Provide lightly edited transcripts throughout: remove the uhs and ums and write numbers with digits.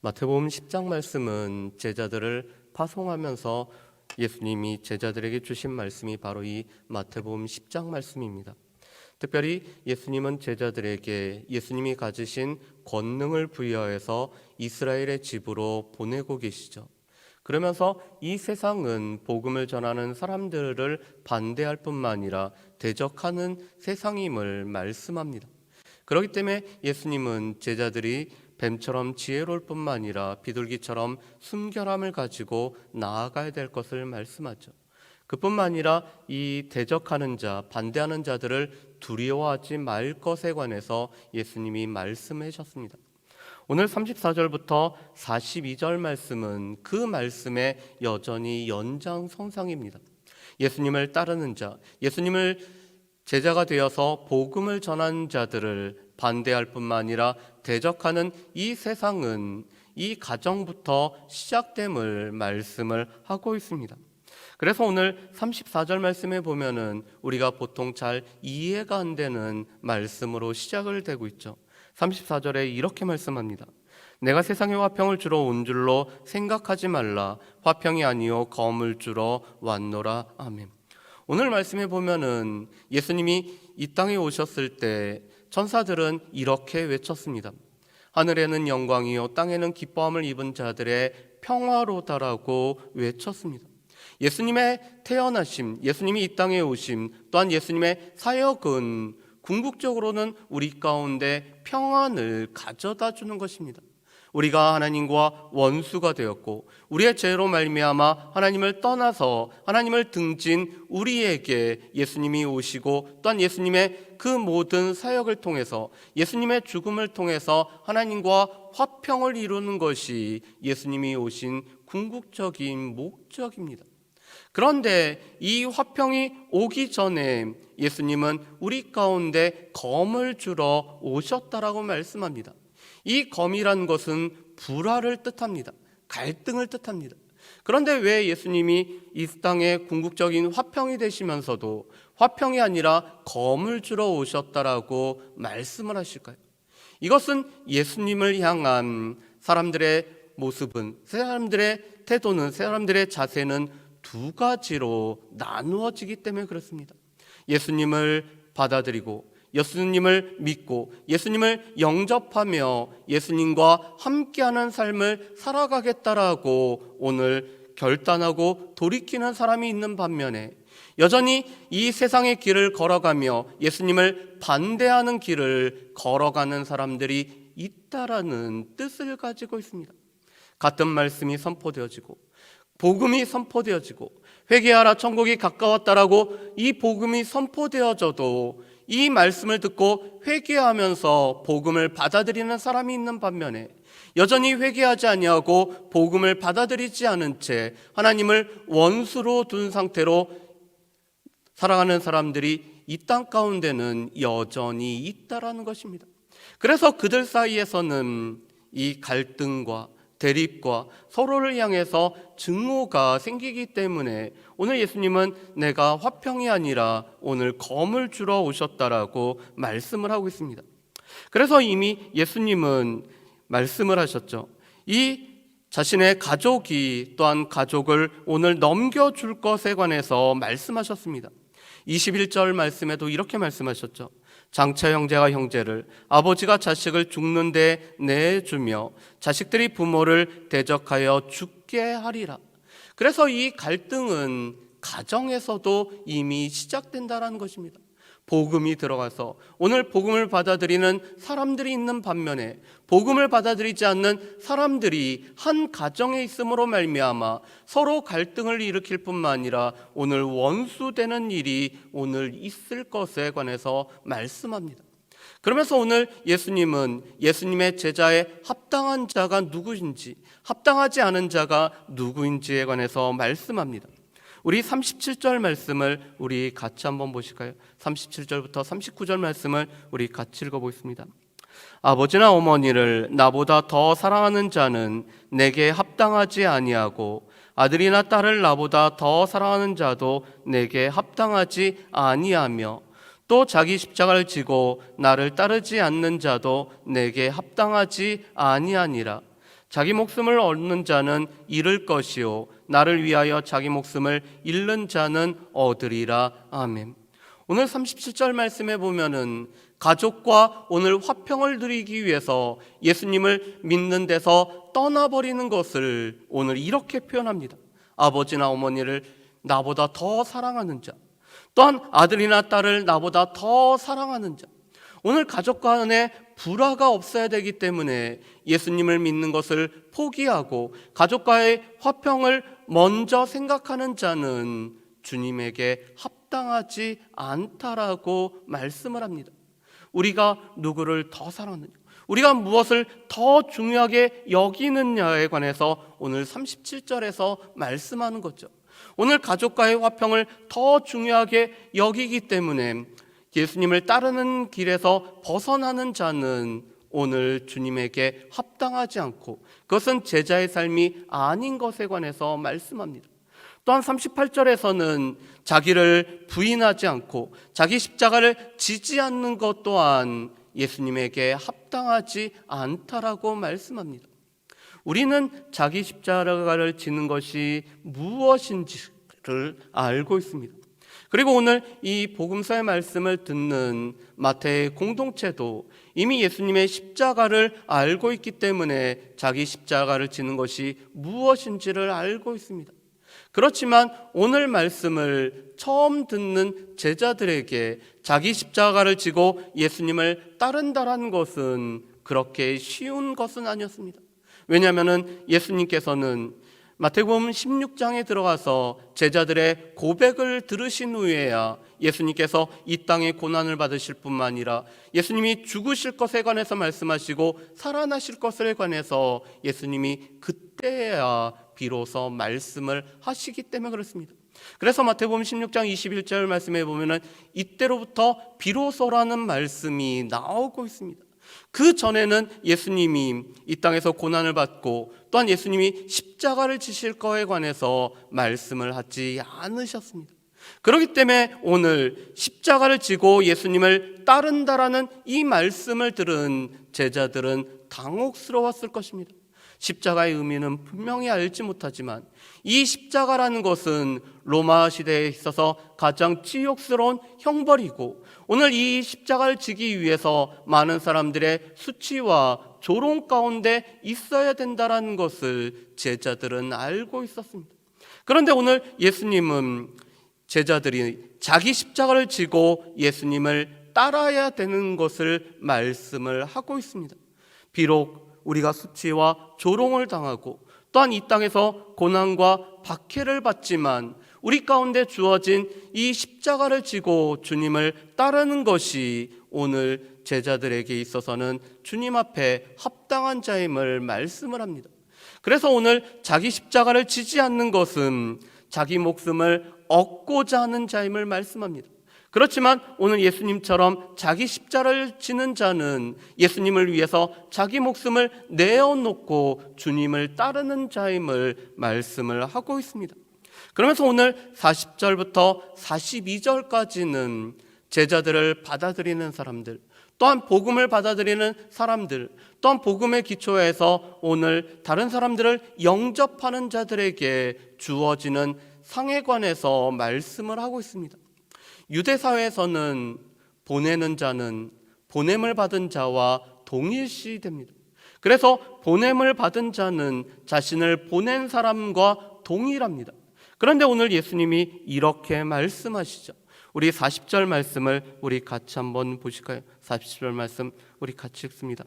마태복음 10장 말씀은 제자들을 파송하면서 예수님이 제자들에게 주신 말씀이 바로 이 마태복음 10장 말씀입니다. 특별히 예수님은 제자들에게 예수님이 가지신 권능을 부여해서 이스라엘의 집으로 보내고 계시죠. 그러면서 이 세상은 복음을 전하는 사람들을 반대할 뿐만 아니라 대적하는 세상임을 말씀합니다. 그렇기 때문에 예수님은 제자들이 뱀처럼 지혜로울 뿐만 아니라 비둘기처럼 순결함을 가지고 나아가야 될 것을 말씀하죠. 그뿐만 아니라 이 대적하는 자, 반대하는 자들을 두려워하지 말 것에 관해서 예수님이 말씀해 주셨습니다. 오늘 34절부터 42절 말씀은 그 말씀의 여전히 연장선상입니다. 예수님을 따르는 자, 예수님을 제자가 되어서 복음을 전하는 자들을 반대할 뿐만 아니라 대적하는 이 세상은 이 가정부터 시작됨을 말씀을 하고 있습니다. 그래서 오늘 34절 말씀에 보면은 우리가 보통 잘 이해가 안 되는 말씀으로 시작을 되고 있죠. 34절에 이렇게 말씀합니다. 내가 세상에 화평을 주러 온 줄로 생각하지 말라. 화평이 아니요 검을 주러 왔노라. 아멘. 오늘 말씀에 보면은 예수님이 이 땅에 오셨을 때 천사들은 이렇게 외쳤습니다. 하늘에는 영광이요 땅에는 기뻐함을 입은 자들의 평화로다라고 외쳤습니다. 예수님의 태어나심, 예수님이 이 땅에 오심, 또한 예수님의 사역은 궁극적으로는 우리 가운데 평안을 가져다 주는 것입니다. 우리가 하나님과 원수가 되었고 우리의 죄로 말미암아 하나님을 떠나서 하나님을 등진 우리에게 예수님이 오시고 또한 예수님의 그 모든 사역을 통해서 예수님의 죽음을 통해서 하나님과 화평을 이루는 것이 예수님이 오신 궁극적인 목적입니다. 그런데 이 화평이 오기 전에 예수님은 우리 가운데 검을 주러 오셨다라고 말씀합니다. 이 검이란 것은 불화를 뜻합니다. 갈등을 뜻합니다. 그런데 왜 예수님이 이 땅에 궁극적인 화평이 되시면서도 화평이 아니라 검을 주러 오셨다라고 말씀을 하실까요? 이것은 예수님을 향한 사람들의 모습은, 사람들의 태도는, 사람들의 자세는 두 가지로 나누어지기 때문에 그렇습니다. 예수님을 받아들이고 예수님을 믿고 예수님을 영접하며 예수님과 함께하는 삶을 살아가겠다라고 오늘 결단하고 돌이키는 사람이 있는 반면에 여전히 이 세상의 길을 걸어가며 예수님을 반대하는 길을 걸어가는 사람들이 있다라는 뜻을 가지고 있습니다. 같은 말씀이 선포되어지고 복음이 선포되어지고 회개하라 천국이 가까웠다라고 이 복음이 선포되어져도 이 말씀을 듣고 회개하면서 복음을 받아들이는 사람이 있는 반면에 여전히 회개하지 아니하고 복음을 받아들이지 않은 채 하나님을 원수로 둔 상태로 살아가는 사람들이 이 땅 가운데는 여전히 있다라는 것입니다. 그래서 그들 사이에서는 이 갈등과 대립과 서로를 향해서 증오가 생기기 때문에 오늘 예수님은 내가 화평이 아니라 오늘 검을 주러 오셨다라고 말씀을 하고 있습니다. 그래서 이미 예수님은 말씀을 하셨죠. 이 자신의 가족이 또한 가족을 오늘 넘겨줄 것에 관해서 말씀하셨습니다. 21절 말씀에도 이렇게 말씀하셨죠. 장차 형제가 형제를, 아버지가 자식을 죽는데 내주며 자식들이 부모를 대적하여 죽게 하리라. 그래서 이 갈등은 가정에서도 이미 시작된다는 것입니다. 복음이 들어가서 오늘 복음을 받아들이는 사람들이 있는 반면에 복음을 받아들이지 않는 사람들이 한 가정에 있음으로 말미암아 서로 갈등을 일으킬 뿐만 아니라 오늘 원수되는 일이 오늘 있을 것에 관해서 말씀합니다. 그러면서 오늘 예수님은 예수님의 제자에 합당한 자가 누구인지 합당하지 않은 자가 누구인지에 관해서 말씀합니다. 우리 37절 말씀을 우리 같이 한번 보실까요? 37절부터 39절 말씀을 우리 같이 읽어보겠습니다. 아버지나 어머니를 나보다 더 사랑하는 자는 내게 합당하지 아니하고 아들이나 딸을 나보다 더 사랑하는 자도 내게 합당하지 아니하며 또 자기 십자가를 지고 나를 따르지 않는 자도 내게 합당하지 아니하니라. 자기 목숨을 얻는 자는 잃을 것이요 나를 위하여 자기 목숨을 잃는 자는 얻으리라. 아멘. 오늘 37절 말씀에 보면은 가족과 오늘 화평을 누리기 위해서 예수님을 믿는 데서 떠나버리는 것을 오늘 이렇게 표현합니다. 아버지나 어머니를 나보다 더 사랑하는 자, 또한 아들이나 딸을 나보다 더 사랑하는 자. 오늘 가족 간에 불화가 없어야 되기 때문에 예수님을 믿는 것을 포기하고 가족과의 화평을 먼저 생각하는 자는 주님에게 합당하지 않다라고 말씀을 합니다. 우리가 누구를 더 사랑하느냐, 우리가 무엇을 더 중요하게 여기느냐에 관해서 오늘 37절에서 말씀하는 거죠. 오늘 가족과의 화평을 더 중요하게 여기기 때문에 예수님을 따르는 길에서 벗어나는 자는 오늘 주님에게 합당하지 않고 그것은 제자의 삶이 아닌 것에 관해서 말씀합니다. 또한 38절에서는 자기를 부인하지 않고 자기 십자가를 지지 않는 것 또한 예수님에게 합당하지 않다라고 말씀합니다. 우리는 자기 십자가를 지는 것이 무엇인지를 알고 있습니다. 그리고 오늘 이 복음서의 말씀을 듣는 마태의 공동체도 이미 예수님의 십자가를 알고 있기 때문에 자기 십자가를 지는 것이 무엇인지를 알고 있습니다. 그렇지만 오늘 말씀을 처음 듣는 제자들에게 자기 십자가를 지고 예수님을 따른다는 것은 그렇게 쉬운 것은 아니었습니다. 왜냐하면 예수님께서는 마태복음 16장에 들어가서 제자들의 고백을 들으신 후에야 예수님께서 이 땅에 고난을 받으실 뿐만 아니라 예수님이 죽으실 것에 관해서 말씀하시고 살아나실 것에 관해서 예수님이 그때야 비로소 말씀을 하시기 때문에 그렇습니다. 그래서 마태복음 16장 21절 말씀에 보면은 이때로부터 비로소라는 말씀이 나오고 있습니다. 그 전에는 예수님이 이 땅에서 고난을 받고 또한 예수님이 십자가를 지실 것에 관해서 말씀을 하지 않으셨습니다. 그렇기 때문에 오늘 십자가를 지고 예수님을 따른다라는 이 말씀을 들은 제자들은 당혹스러웠을 것입니다. 십자가의 의미는 분명히 알지 못하지만 이 십자가라는 것은 로마 시대에 있어서 가장 치욕스러운 형벌이고 오늘 이 십자가를 지기 위해서 많은 사람들의 수치와 조롱 가운데 있어야 된다는 것을 제자들은 알고 있었습니다. 그런데 오늘 예수님은 제자들이 자기 십자가를 지고 예수님을 따라야 되는 것을 말씀을 하고 있습니다. 비록 우리가 수치와 조롱을 당하고 또한 이 땅에서 고난과 박해를 받지만 우리 가운데 주어진 이 십자가를 지고 주님을 따르는 것이 오늘 제자들에게 있어서는 주님 앞에 합당한 자임을 말씀을 합니다. 그래서 오늘 자기 십자가를 지지 않는 것은 자기 목숨을 얻고자 하는 자임을 말씀합니다. 그렇지만 오늘 예수님처럼 자기 십자가를 지는 자는 예수님을 위해서 자기 목숨을 내어놓고 주님을 따르는 자임을 말씀을 하고 있습니다. 그러면서 오늘 40절부터 42절까지는 제자들을 받아들이는 사람들, 또한 복음을 받아들이는 사람들, 또한 복음의 기초에서 오늘 다른 사람들을 영접하는 자들에게 주어지는 상에 관해서 말씀을 하고 있습니다. 유대 사회에서는 보내는 자는 보냄을 받은 자와 동일시됩니다. 그래서 보냄을 받은 자는 자신을 보낸 사람과 동일합니다. 그런데 오늘 예수님이 이렇게 말씀하시죠. 우리 40절 말씀을 우리 같이 한번 보실까요? 40절 말씀 우리 같이 읽습니다.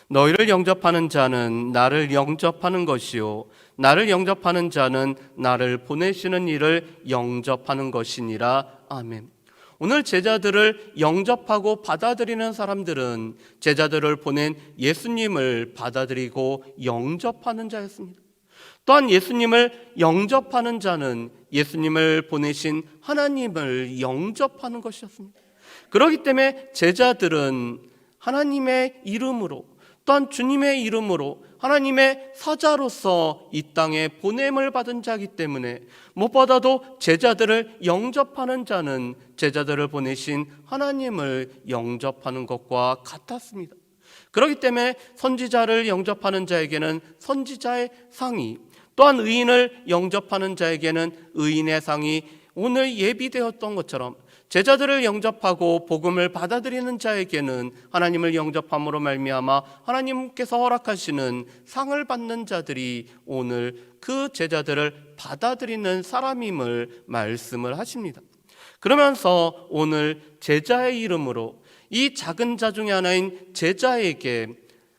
너희를 영접하는 자는 나를 영접하는 것이요 나를 영접하는 자는 나를 보내시는 이를 영접하는 것이니라. 아멘. 오늘 제자들을 영접하고 받아들이는 사람들은 제자들을 보낸 예수님을 받아들이고 영접하는 자였습니다. 또한 예수님을 영접하는 자는 예수님을 보내신 하나님을 영접하는 것이었습니다. 그렇기 때문에 제자들은 하나님의 이름으로 또한 주님의 이름으로 하나님의 사자로서 이 땅에 보냄을 받은 자이기 때문에 무엇보다도 제자들을 영접하는 자는 제자들을 보내신 하나님을 영접하는 것과 같았습니다. 그렇기 때문에 선지자를 영접하는 자에게는 선지자의 상이, 또한 의인을 영접하는 자에게는 의인의 상이 오늘 예비되었던 것처럼 제자들을 영접하고 복음을 받아들이는 자에게는 하나님을 영접함으로 말미암아 하나님께서 허락하시는 상을 받는 자들이 오늘 그 제자들을 받아들이는 사람임을 말씀을 하십니다. 그러면서 오늘 제자의 이름으로 이 작은 자 중에 하나인 제자에게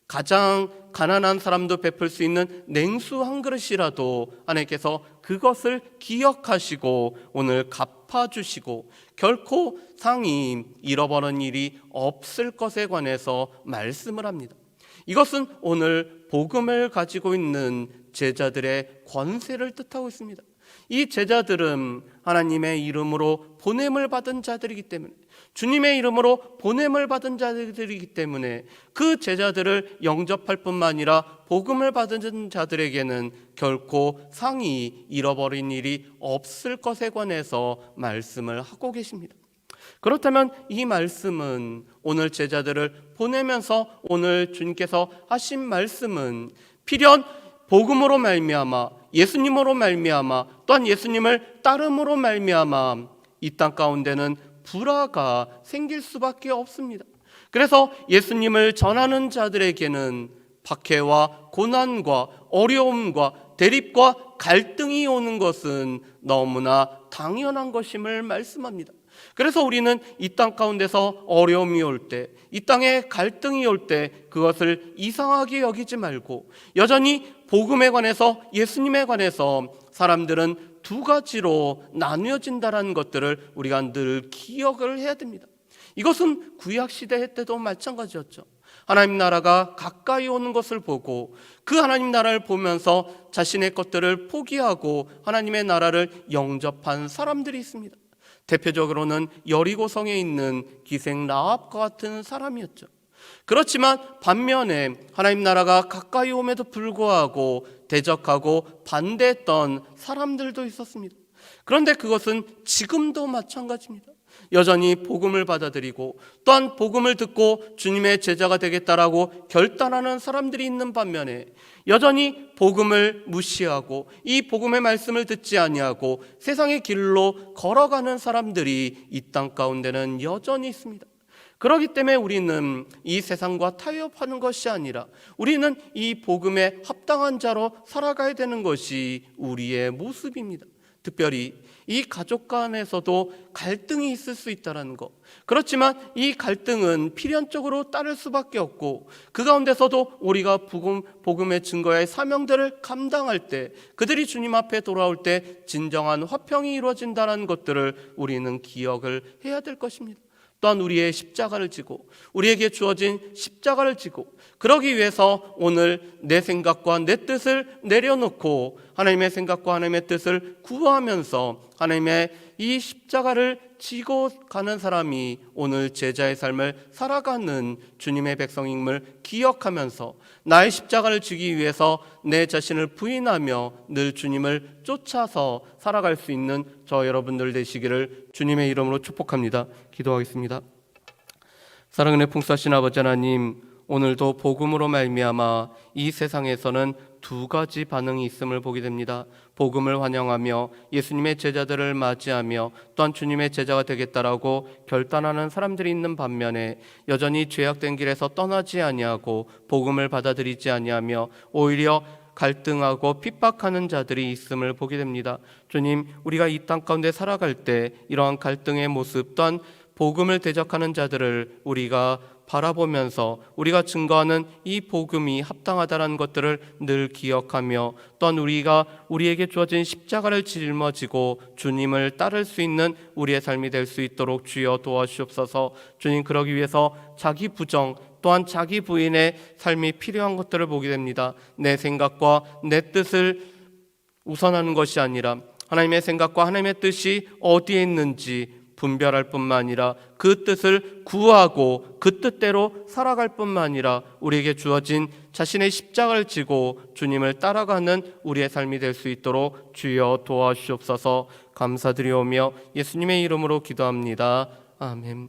가장 가난한 사람도 베풀 수 있는 냉수 한 그릇이라도 하나님께서 그것을 기억하시고 오늘 갚아주시고 결코 상이 잃어버린 일이 없을 것에 관해서 말씀을 합니다. 이것은 오늘 복음을 가지고 있는 제자들의 권세를 뜻하고 있습니다. 이 제자들은 하나님의 이름으로 보냄을 받은 자들이기 때문에, 주님의 이름으로 보냄을 받은 자들이기 때문에 그 제자들을 영접할 뿐만 아니라 복음을 받은 자들에게는 결코 상이 잃어버린 일이 없을 것에 관해서 말씀을 하고 계십니다. 그렇다면 이 말씀은 오늘 제자들을 보내면서 오늘 주님께서 하신 말씀은 필연 복음으로 말미암아, 예수님으로 말미암아, 또한 예수님을 따름으로 말미암아 이 땅 가운데는 불화가 생길 수밖에 없습니다. 그래서 예수님을 전하는 자들에게는 박해와 고난과 어려움과 대립과 갈등이 오는 것은 너무나 당연한 것임을 말씀합니다. 그래서 우리는 이 땅 가운데서 어려움이 올 때, 이 땅에 갈등이 올 때 그것을 이상하게 여기지 말고 여전히 복음에 관해서, 예수님에 관해서 사람들은 두 가지로 나뉘어진다는 것들을 우리가 늘 기억을 해야 됩니다. 이것은 구약시대 때도 마찬가지였죠. 하나님 나라가 가까이 오는 것을 보고 그 하나님 나라를 보면서 자신의 것들을 포기하고 하나님의 나라를 영접한 사람들이 있습니다. 대표적으로는 여리고성에 있는 기생 라합과 같은 사람이었죠. 그렇지만 반면에 하나님 나라가 가까이 옴에도 불구하고 대적하고 반대했던 사람들도 있었습니다. 그런데 그것은 지금도 마찬가지입니다. 여전히 복음을 받아들이고 또한 복음을 듣고 주님의 제자가 되겠다라고 결단하는 사람들이 있는 반면에 여전히 복음을 무시하고 이 복음의 말씀을 듣지 아니하고 세상의 길로 걸어가는 사람들이 이 땅 가운데는 여전히 있습니다. 그렇기 때문에 우리는 이 세상과 타협하는 것이 아니라 우리는 이 복음에 합당한 자로 살아가야 되는 것이 우리의 모습입니다. 특별히 이 가족 간에서도 갈등이 있을 수 있다는 것, 그렇지만 이 갈등은 필연적으로 따를 수밖에 없고 그 가운데서도 우리가 복음의 증거의 사명들을 감당할 때, 그들이 주님 앞에 돌아올 때 진정한 화평이 이루어진다는 것들을 우리는 기억을 해야 될 것입니다. 또한 우리의 십자가를 지고 우리에게 주어진 십자가를 지고 그러기 위해서 오늘 내 생각과 내 뜻을 내려놓고 하나님의 생각과 하나님의 뜻을 구하면서 하나님의 이 십자가를 지고 가는 사람이 오늘 제자의 삶을 살아가는 주님의 백성임을 기억하면서 나의 십자가를 지기 위해서 내 자신을 부인하며 늘 주님을 쫓아서 살아갈 수 있는 저 여러분들 되시기를 주님의 이름으로 축복합니다. 기도하겠습니다. 사랑의 풍성하신 아버지 하나님, 오늘도 복음으로 말미암아 이 세상에서는 두 가지 반응이 있음을 보게 됩니다. 복음을 환영하며 예수님의 제자들을 맞이하며 또한 주님의 제자가 되겠다라고 결단하는 사람들이 있는 반면에 여전히 죄악된 길에서 떠나지 아니하고 복음을 받아들이지 아니하며 오히려 갈등하고 핍박하는 자들이 있음을 보게 됩니다. 주님, 우리가 이 땅 가운데 살아갈 때 이러한 갈등의 모습 또한 복음을 대적하는 자들을 우리가 바라보면서 우리가 증거하는 이 복음이 합당하다는 것들을 늘 기억하며 또한 우리가 우리에게 주어진 십자가를 짊어지고 주님을 따를 수 있는 우리의 삶이 될 수 있도록 주여 도와주옵소서. 주님, 그러기 위해서 자기 부정 또한 자기 부인의 삶이 필요한 것들을 보게 됩니다. 내 생각과 내 뜻을 우선하는 것이 아니라 하나님의 생각과 하나님의 뜻이 어디에 있는지 분별할 뿐만 아니라 그 뜻을 구하고 그 뜻대로 살아갈 뿐만 아니라 우리에게 주어진 자신의 십자가를 지고 주님을 따라가는 우리의 삶이 될 수 있도록 주여 도와주옵소서. 감사드리오며 예수님의 이름으로 기도합니다. 아멘.